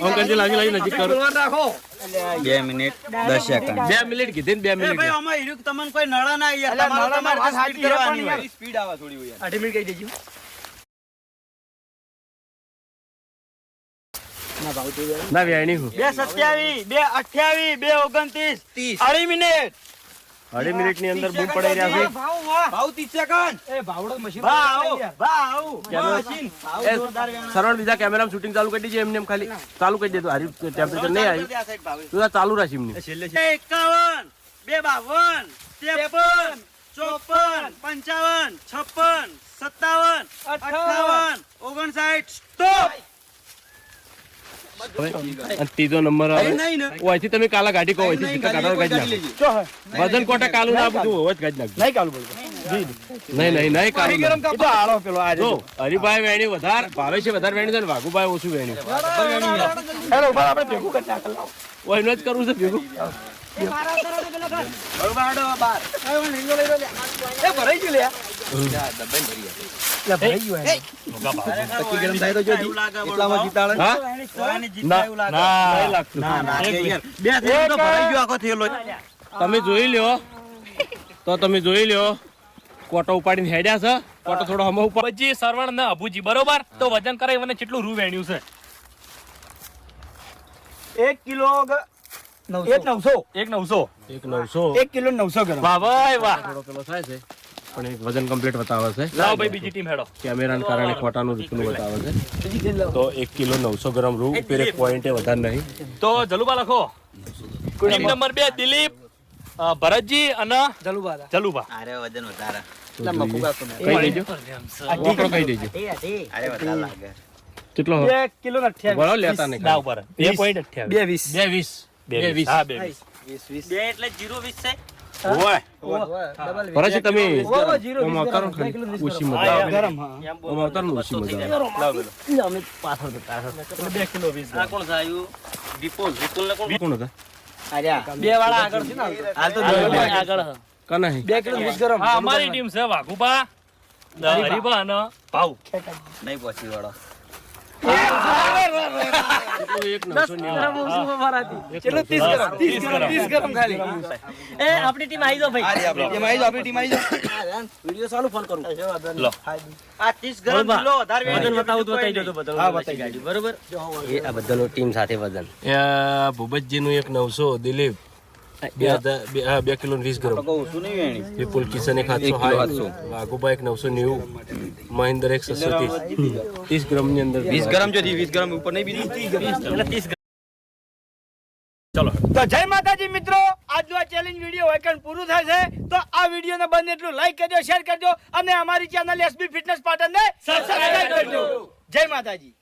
અંકલજી લાગી નજીક કરો. 2 મિનિટ 10 સેકન્ડ. 2 મિનિટ કીધી ને 2 મિનિટ. ભાઈ આમાં હીરું તમને કોઈ નળા ના યાર. તમારે સ્પીડ કરવાની હોય. સ્પીડ આવે થોડી હોય યાર. 8 મિનિટ કહી દેજો. ના વેણી હું 2:27 2:28 2:29 અઢી મિનિટ. 2.5 મિનિટ ની અંદર બૂમ પડાઈ રહ્યા છે. ભાવ 30 સેકન્ડ. એ ભાવડો મશીન ભાવ સરળ બીજા કેમેરામાં શૂટિંગ ચાલુ કરી દીધી એમને એમ ખાલી ચાલુ કરી દેતો. હારી ટેમ્પરેચર નહીં આવ્યું તું ચાલુ રાખી એમની. 51 2:52 53 54 55 56 57 58 સ્ટોપ. અને ત્રીજો નંબર આવે ઓયથી તમે કાલા ગાડી કહો ઓયથી જીકા કાઢો ગાડી નાખો. વજન કોટા કાલું ના બધું હોવ જ ગાડી નાખો. નહીં કાલું બોલ. નહીં કાલું ગરમ કાપ તો આળો પેલો આ જો હરિભાઈ વેણી વધારે ભાવે છે વધારે વેણી છે ને વાઘુભાઈ ઓછું વેણી. હેલો ઉપર આપણે ભેગું કરી નાખો. ઓયનો જ કરવું છે ભેગું. બરબાડો બાર એ ભરાઈ ગયું લે. ભરાઈ ગયું હે. પક્કી ગરમ થાય તો જો એટલામાં જીતાડે. હા ના નહીં લાગતું. ના યાર બે થઈ તો ભરાઈ ગયો આખો થેલો. તમે જોઈ લ્યો તો તમે જોઈ લ્યો કોટો ઉપાડીને હેડ્યા છે. કોટો થોડો હમો ઉપર પછી સરવણ ને અભુજી બરોબર તો વજન કરાય મને કેટલું રૂ વેણ્યું છે 1 કિલો 900 1 કિલો 900 ગ્રામ. વાહ ભાઈ વાહ થોડો પેલો થાય છે પણ એક વજન કમ્પ્લીટ બતાવે છે. લાવ ભાઈ બીજી ટીમ હેડો કેમેરાના કારણે ખોટાનું રીતનું બતાવે છે. તો 1 કિલો 900 ગ્રામ રૂ ઉપર એક પોઈન્ટ વધારે નહીં. તો જલુબા લખો ટીમ નંબર 2 દિલીપ ભરતજી અને જલુબા અરે વજન વધારે. કહી દેજો વાપરો કહી દેજો અરે વધારે લાગે. કેટલો 1 કિલો 28 બરો લેતા નહીં ના ઉપર 2.28 2:20 હા 2 2 એટલે 0:20 છે. ઓય પરછી તમે ઓવો, જીરો ઓમ વીસ અવતારો ગરમ, ખાલી બે કિલો વીસ ઓછી ગરમ. મજા આવે. ગરમ હા. ઓમ અવતારો ઓછી મજા આવે. લાવ બેલો અમે પાછળ જતા હતા. 2 કિલો 20 આ કોણ સાયું? વિપુલ ને કોણ? કોણ હતા બે વાળા આગળ છે ને હાલ તો આગળ કના 2 કિલો 20 ગરમ. હા અમારી ટીમ છે વાઘુબા હરીબા અને ભાવ નહીં પહોંચી વાળો. એક 990 ચલો 30 ગરમ ખાલી. એ આપણી ટીમ આવી જાવ ભાઈ. આપણી ટીમ આવી જાવ. વિડિયો ચાલુ ફોન કરું. લો આ 30 ગરમ કિલો વધારે વજન બતાવું તો બતાવી દો તો બદલ. હા, બતાવી ગાડી બરોબર. એ આ બધાનો ટીમ સાથે વજન. ભૂપતજી નું એક 900 દિલીપ 2 કિલો 20 ગ્રામ ઓછું નહીં વેણી. વિપુલ કિશન એક 700 વાઘુબા એક 990 મહેન્દ્ર એક 630 30 ગ્રામ ની અંદર 20 ગરમ જો 20 ગરમ ઉપર નહીં બીજું. એટલે 30 ચલો તો જય માતાજી મિત્રો, આજનો આ ચેલેન્જ વિડીયો વાયકન પૂરું થાય છે. તો આ વિડીયોને બને એટલું લાઈક કરજો, શેર કરજો અને અમારી ચેનલ એસબી ફિટનેસ પાટણને સબસ્ક્રાઇબ કરજો. જય માતાજી.